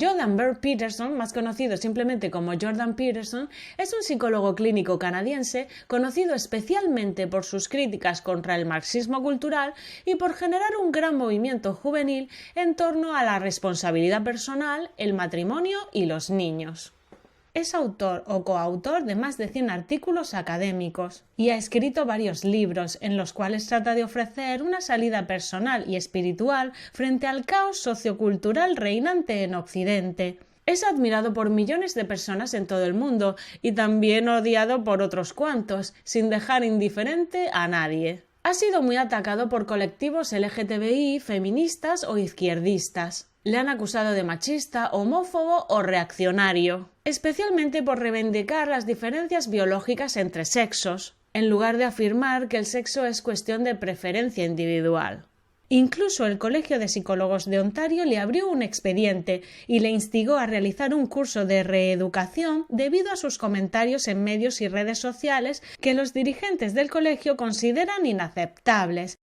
Jordan Byrd Peterson, más conocido simplemente como Jordan Peterson, es un psicólogo clínico canadiense conocido especialmente por sus críticas contra el marxismo cultural y por generar un gran movimiento juvenil en torno a la responsabilidad personal, el matrimonio y los niños. Es autor o coautor de más de 100 artículos académicos y ha escrito varios libros en los cuales trata de ofrecer una salida personal y espiritual frente al caos sociocultural reinante en Occidente. Es admirado por millones de personas en todo el mundo y también odiado por otros cuantos, sin dejar indiferente a nadie. Ha sido muy atacado por colectivos LGTBI, feministas o izquierdistas. Le han acusado de machista, homófobo o reaccionario, especialmente por reivindicar las diferencias biológicas entre sexos, en lugar de afirmar que el sexo es cuestión de preferencia individual. Incluso el Colegio de Psicólogos de Ontario le abrió un expediente y le instigó a realizar un curso de reeducación debido a sus comentarios en medios y redes sociales que los dirigentes del colegio consideran inaceptables.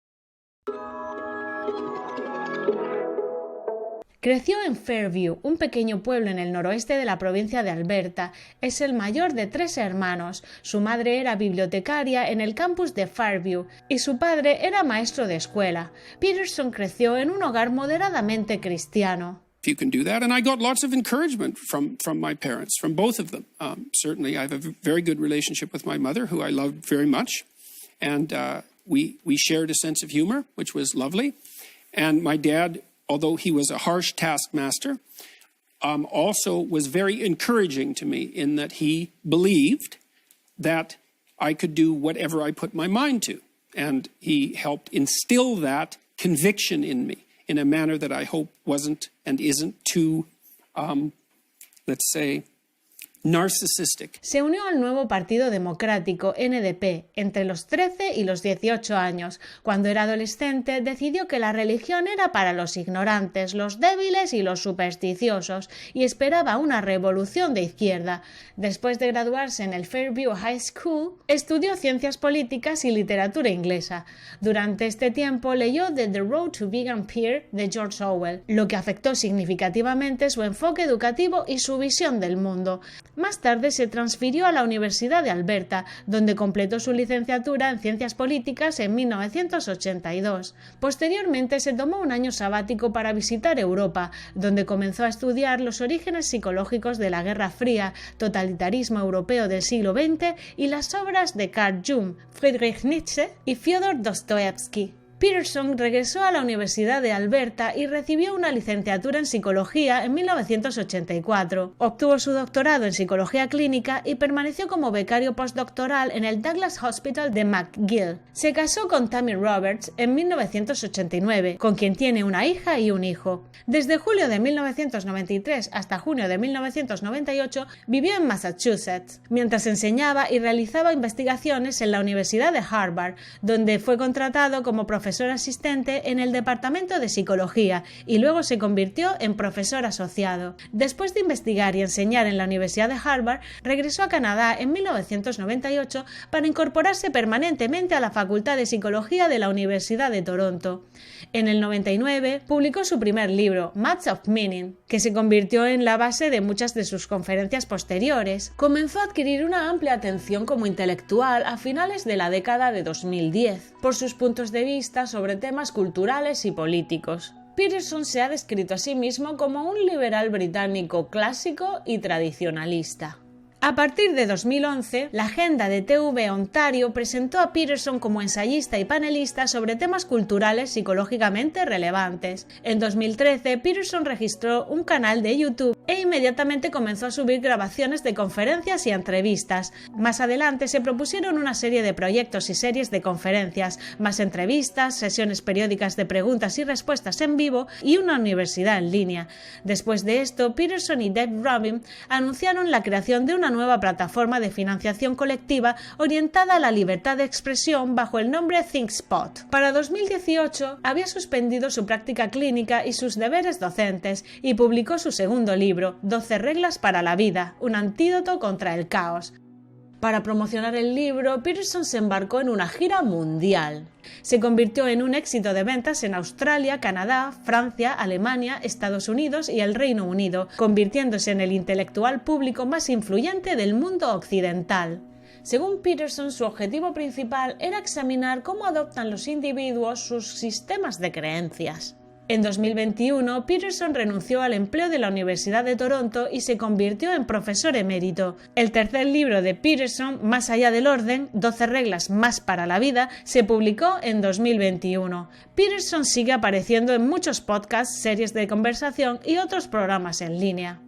Creció en Fairview, un pequeño pueblo en el noroeste de la provincia de Alberta. Es el mayor de 3 hermanos. Su madre era bibliotecaria en el campus de Fairview y su padre era maestro de escuela. Peterson creció en un hogar moderadamente cristiano. You can do that, and I got lots of encouragement from my parents, from both of them. Certainly, I have a very good relationship with my mother, who I loved very much, and we shared a sense of humor, which was lovely. And my dad, although he was a harsh taskmaster, also was very encouraging to me in that he believed that I could do whatever I put my mind to, and he helped instill that conviction in me in a manner that I hope wasn't and isn't too, let's say, narcissistic. Se unió al nuevo Partido Democrático, NDP, entre los 13 y los 18 años. Cuando era adolescente, decidió que la religión era para los ignorantes, los débiles y los supersticiosos, y esperaba una revolución de izquierda. Después de graduarse en el Fairview High School, estudió ciencias políticas y literatura inglesa. Durante este tiempo leyó The Road to Vegan Peer de George Orwell, lo que afectó significativamente su enfoque educativo y su visión del mundo. Más tarde se transfirió a la Universidad de Alberta, donde completó su licenciatura en Ciencias Políticas en 1982. Posteriormente se tomó un año sabático para visitar Europa, donde comenzó a estudiar los orígenes psicológicos de la Guerra Fría, totalitarismo europeo del siglo XX y las obras de Carl Jung, Friedrich Nietzsche y Fyodor Dostoyevsky. Peterson regresó a la Universidad de Alberta y recibió una licenciatura en Psicología en 1984. Obtuvo su doctorado en Psicología Clínica y permaneció como becario postdoctoral en el Douglas Hospital de McGill. Se casó con Tammy Roberts en 1989, con quien tiene una hija y un hijo. Desde julio de 1993 hasta junio de 1998 vivió en Massachusetts, mientras enseñaba y realizaba investigaciones en la Universidad de Harvard, donde fue contratado como profesor asistente en el Departamento de Psicología y luego se convirtió en profesor asociado. Después de investigar y enseñar en la Universidad de Harvard, regresó a Canadá en 1998 para incorporarse permanentemente a la Facultad de Psicología de la Universidad de Toronto. En el 99 publicó su primer libro, Maps of Meaning, que se convirtió en la base de muchas de sus conferencias posteriores. Comenzó a adquirir una amplia atención como intelectual a finales de la década de 2010, por sus puntos de vista sobre temas culturales y políticos. Peterson se ha descrito a sí mismo como un liberal británico clásico y tradicionalista. A partir de 2011, la agenda de TV Ontario presentó a Peterson como ensayista y panelista sobre temas culturales psicológicamente relevantes. En 2013, Peterson registró un canal de YouTube e inmediatamente comenzó a subir grabaciones de conferencias y entrevistas. Más adelante se propusieron una serie de proyectos y series de conferencias, más entrevistas, sesiones periódicas de preguntas y respuestas en vivo y una universidad en línea. Después de esto, Peterson y Dave Rubin anunciaron la creación de una nueva plataforma de financiación colectiva orientada a la libertad de expresión bajo el nombre ThinkSpot. Para 2018 había suspendido su práctica clínica y sus deberes docentes y publicó su segundo libro, 12 reglas para la vida, un antídoto contra el caos. Para promocionar el libro, Peterson se embarcó en una gira mundial. Se convirtió en un éxito de ventas en Australia, Canadá, Francia, Alemania, Estados Unidos y el Reino Unido, convirtiéndose en el intelectual público más influyente del mundo occidental. Según Peterson, su objetivo principal era examinar cómo adoptan los individuos sus sistemas de creencias. En 2021, Peterson renunció al empleo de la Universidad de Toronto y se convirtió en profesor emérito. El tercer libro de Peterson, Más allá del orden, 12 reglas más para la vida, se publicó en 2021. Peterson sigue apareciendo en muchos podcasts, series de conversación y otros programas en línea.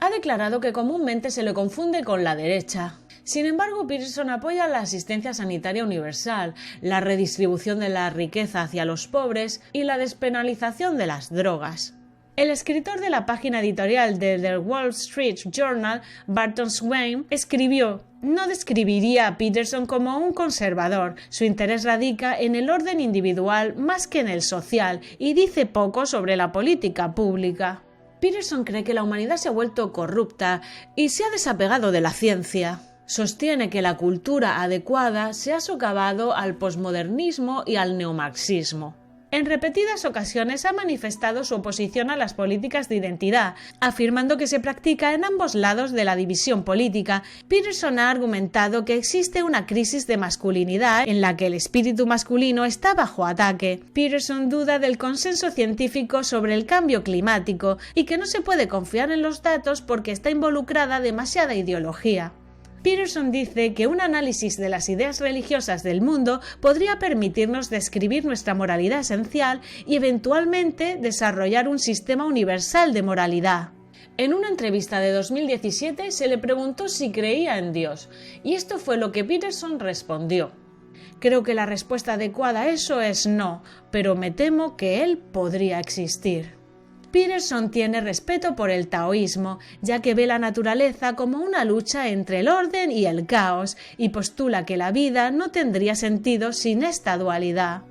Ha declarado que comúnmente se le confunde con la derecha. Sin embargo, Peterson apoya la asistencia sanitaria universal, la redistribución de la riqueza hacia los pobres y la despenalización de las drogas. El escritor de la página editorial de The Wall Street Journal, Barton Swain, escribió: "No describiría a Peterson como un conservador. Su interés radica en el orden individual más que en el social y dice poco sobre la política pública". Peterson cree que la humanidad se ha vuelto corrupta y se ha desapegado de la ciencia. Sostiene que la cultura adecuada se ha socavado al posmodernismo y al neomarxismo. En repetidas ocasiones ha manifestado su oposición a las políticas de identidad, afirmando que se practica en ambos lados de la división política. Peterson ha argumentado que existe una crisis de masculinidad en la que el espíritu masculino está bajo ataque. Peterson duda del consenso científico sobre el cambio climático y que no se puede confiar en los datos porque está involucrada demasiada ideología. Peterson dice que un análisis de las ideas religiosas del mundo podría permitirnos describir nuestra moralidad esencial y eventualmente desarrollar un sistema universal de moralidad. En una entrevista de 2017 se le preguntó si creía en Dios, y esto fue lo que Peterson respondió: "Creo que la respuesta adecuada a eso es no, pero me temo que él podría existir". Peterson tiene respeto por el taoísmo, ya que ve la naturaleza como una lucha entre el orden y el caos, y postula que la vida no tendría sentido sin esta dualidad.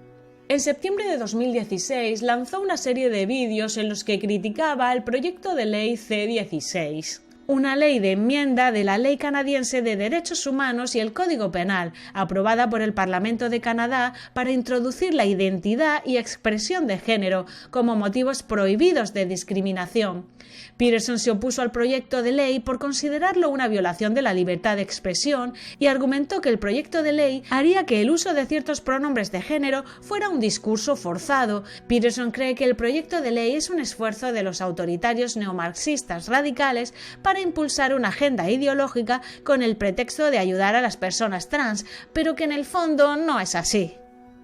En septiembre de 2016 lanzó una serie de vídeos en los que criticaba el proyecto de ley C-16. Una ley de enmienda de la Ley Canadiense de Derechos Humanos y el Código Penal, aprobada por el Parlamento de Canadá para introducir la identidad y expresión de género como motivos prohibidos de discriminación. Peterson se opuso al proyecto de ley por considerarlo una violación de la libertad de expresión y argumentó que el proyecto de ley haría que el uso de ciertos pronombres de género fuera un discurso forzado. Peterson cree que el proyecto de ley es un esfuerzo de los autoritarios neomarxistas radicales para impulsar una agenda ideológica con el pretexto de ayudar a las personas trans, pero que en el fondo no es así.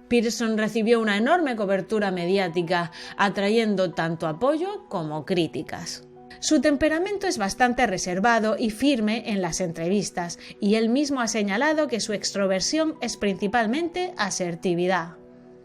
Peterson recibió una enorme cobertura mediática, atrayendo tanto apoyo como críticas. Su temperamento es bastante reservado y firme en las entrevistas, y él mismo ha señalado que su extroversión es principalmente asertividad.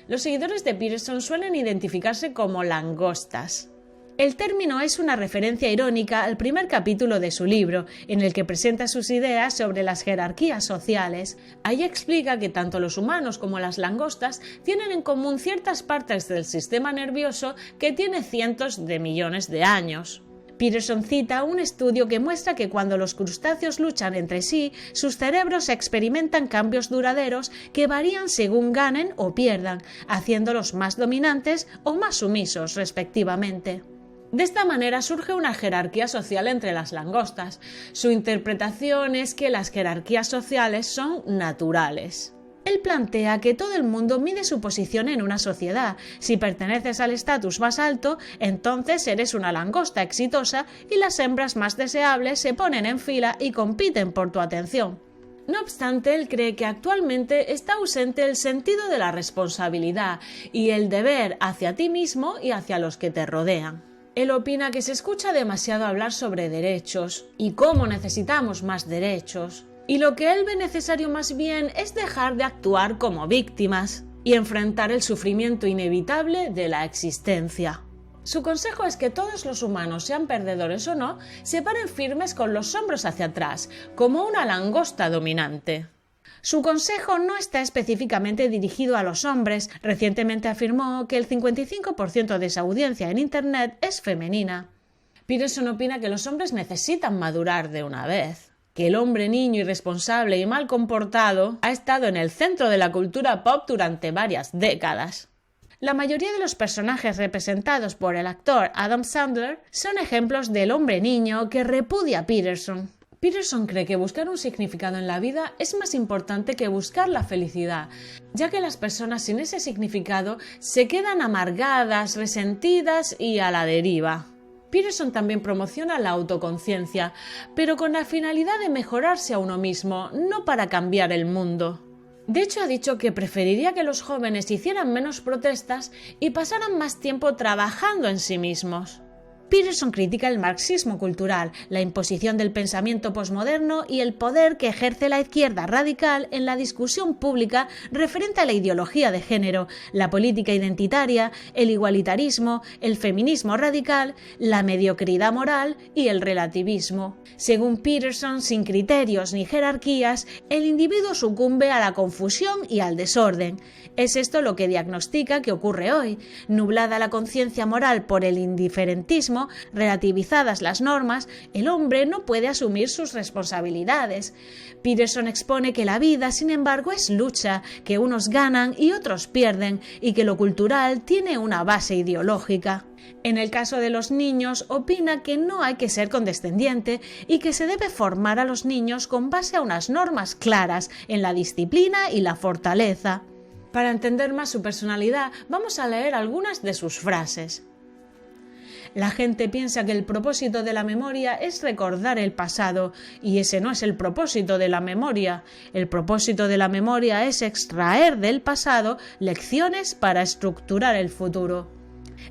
Los seguidores de Peterson suelen identificarse como langostas. El término es una referencia irónica al primer capítulo de su libro, en el que presenta sus ideas sobre las jerarquías sociales. Ahí explica que tanto los humanos como las langostas tienen en común ciertas partes del sistema nervioso que tiene cientos de millones de años. Peterson cita un estudio que muestra que cuando los crustáceos luchan entre sí, sus cerebros experimentan cambios duraderos que varían según ganen o pierdan, haciéndolos más dominantes o más sumisos, respectivamente. De esta manera surge una jerarquía social entre las langostas. Su interpretación es que las jerarquías sociales son naturales. Él plantea que todo el mundo mide su posición en una sociedad. Si perteneces al estatus más alto, entonces eres una langosta exitosa y las hembras más deseables se ponen en fila y compiten por tu atención. No obstante, él cree que actualmente está ausente el sentido de la responsabilidad y el deber hacia ti mismo y hacia los que te rodean. Él opina que se escucha demasiado hablar sobre derechos y cómo necesitamos más derechos, y lo que él ve necesario más bien es dejar de actuar como víctimas y enfrentar el sufrimiento inevitable de la existencia. Su consejo es que todos los humanos, sean perdedores o no, se paren firmes con los hombros hacia atrás, como una langosta dominante. Su consejo no está específicamente dirigido a los hombres. Recientemente afirmó que el 55% de su audiencia en Internet es femenina. Peterson opina que los hombres necesitan madurar de una vez, que el hombre niño irresponsable y mal comportado ha estado en el centro de la cultura pop durante varias décadas. La mayoría de los personajes representados por el actor Adam Sandler son ejemplos del hombre niño que repudia a Peterson. Peterson cree que buscar un significado en la vida es más importante que buscar la felicidad, ya que las personas sin ese significado se quedan amargadas, resentidas y a la deriva. Peterson también promociona la autoconciencia, pero con la finalidad de mejorarse a uno mismo, no para cambiar el mundo. De hecho, ha dicho que preferiría que los jóvenes hicieran menos protestas y pasaran más tiempo trabajando en sí mismos. Peterson critica el marxismo cultural, la imposición del pensamiento posmoderno y el poder que ejerce la izquierda radical en la discusión pública referente a la ideología de género, la política identitaria, el igualitarismo, el feminismo radical, la mediocridad moral y el relativismo. Según Peterson, sin criterios ni jerarquías, el individuo sucumbe a la confusión y al desorden. Es esto lo que diagnostica que ocurre hoy. Nublada la conciencia moral por el indiferentismo, relativizadas las normas, el hombre no puede asumir sus responsabilidades. Peterson expone que la vida, sin embargo, es lucha, que unos ganan y otros pierden, y que lo cultural tiene una base ideológica. En el caso de los niños, opina que no hay que ser condescendiente y que se debe formar a los niños con base a unas normas claras en la disciplina y la fortaleza. Para entender más su personalidad, vamos a leer algunas de sus frases. La gente piensa que el propósito de la memoria es recordar el pasado, y ese no es el propósito de la memoria. El propósito de la memoria es extraer del pasado lecciones para estructurar el futuro.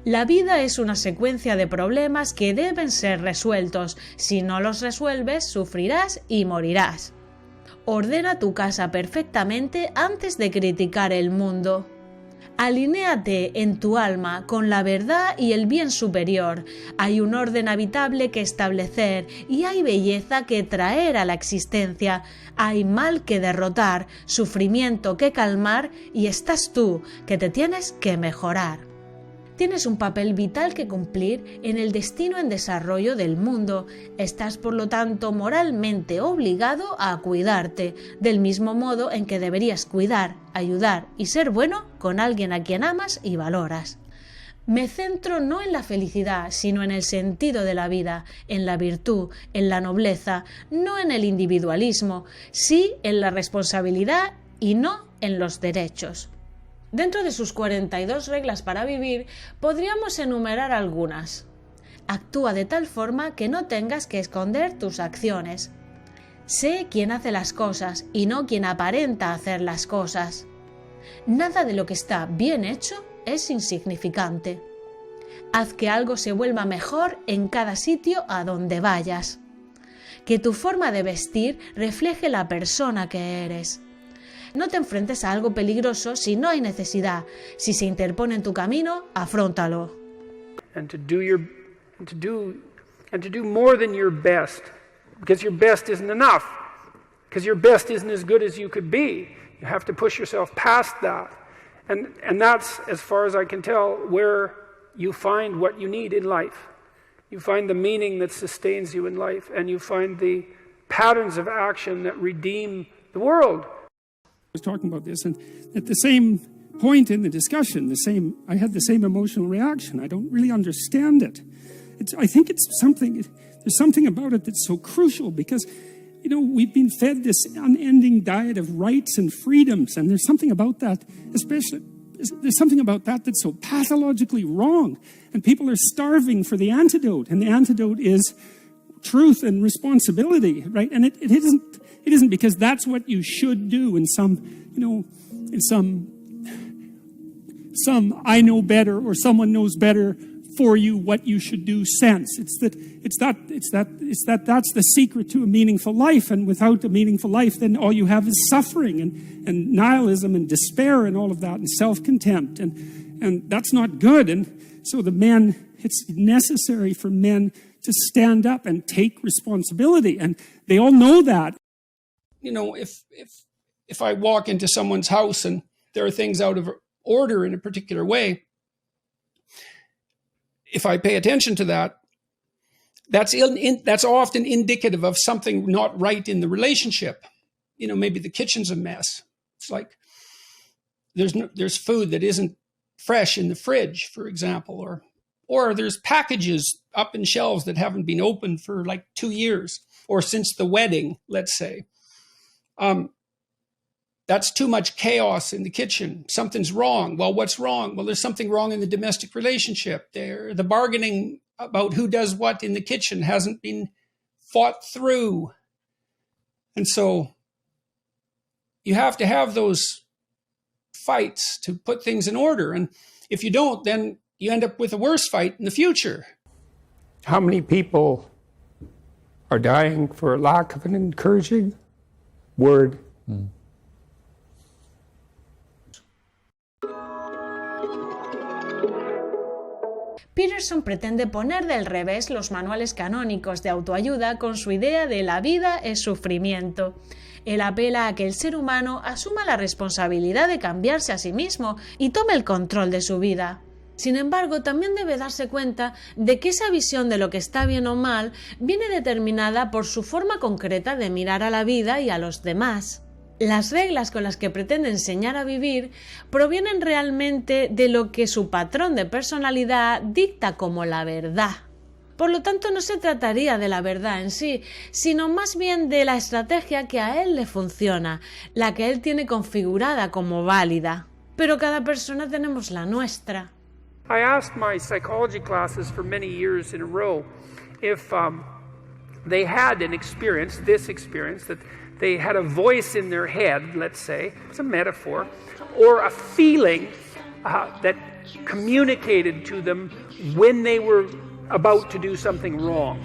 La vida es una secuencia de problemas que deben ser resueltos. Si no los resuelves, sufrirás y morirás. Ordena tu casa perfectamente antes de criticar el mundo. Alinéate en tu alma con la verdad y el bien superior. Hay un orden habitable que establecer y hay belleza que traer a la existencia. Hay mal que derrotar, sufrimiento que calmar y estás tú, que te tienes que mejorar. Tienes un papel vital que cumplir en el destino en desarrollo del mundo. Estás, por lo tanto, moralmente obligado a cuidarte, del mismo modo en que deberías cuidar, ayudar y ser bueno con alguien a quien amas y valoras. Me centro no en la felicidad, sino en el sentido de la vida, en la virtud, en la nobleza, no en el individualismo, sí en la responsabilidad y no en los derechos. Dentro de sus 42 reglas para vivir, podríamos enumerar algunas. Actúa de tal forma que no tengas que esconder tus acciones. Sé quién hace las cosas y no quien aparenta hacer las cosas. Nada de lo que está bien hecho es insignificante. Haz que algo se vuelva mejor en cada sitio a donde vayas. Que tu forma de vestir refleje la persona que eres. No te enfrentes a algo peligroso si no hay necesidad. Si se interpone en tu camino, afróntalo. And to do more than your best, because your best isn't enough, because your best isn't as good as you could be. You have to push yourself past that. And that's, as far as I can tell, where you find what you need in life. You find the meaning that sustains you in life, and you find the patterns of action that redeem the world. I was talking about this, and at the same point in the discussion, I had the same emotional reaction. I don't really understand it. I think there's something about it that's so crucial because, we've been fed this unending diet of rights and freedoms, and there's something about that, there's something about that that's so pathologically wrong, and people are starving for the antidote, and the antidote is truth and responsibility, right? And it isn't because that's what you should do in some I know better or someone knows better for you what you should do sense. That's the secret to a meaningful life, and without a meaningful life, then all you have is suffering and nihilism and despair and all of that and self-contempt, and that's not good. And so it's necessary for men to stand up and take responsibility, and they all know that. If I walk into someone's house and there are things out of order in a particular way, if I pay attention to that, that's often indicative of something not right in the relationship. You know, maybe the kitchen's a mess. It's like there's food that isn't fresh in the fridge, for example, or there's packages up in shelves that haven't been opened for like 2 years or since the wedding, let's say. That's too much chaos in the kitchen. Something's wrong. Well, what's wrong? Well, there's something wrong in the domestic relationship. The bargaining about who does what in the kitchen hasn't been fought through. And so you have to have those fights to put things in order. And if you don't, then you end up with a worse fight in the future. How many people are dying for lack of an encouraging word? Peterson pretende poner del revés los manuales canónicos de autoayuda con su idea de la vida es sufrimiento. Él apela a que el ser humano asuma la responsabilidad de cambiarse a sí mismo y tome el control de su vida. Sin embargo, también debe darse cuenta de que esa visión de lo que está bien o mal viene determinada por su forma concreta de mirar a la vida y a los demás. Las reglas con las que pretende enseñar a vivir provienen realmente de lo que su patrón de personalidad dicta como la verdad. Por lo tanto, no se trataría de la verdad en sí, sino más bien de la estrategia que a él le funciona, la que él tiene configurada como válida. Pero cada persona tenemos la nuestra. I asked my psychology classes for many years in a row if they had an experience, this experience, that they had a voice in their head, let's say, it's a metaphor, or a feeling that communicated to them when they were about to do something wrong.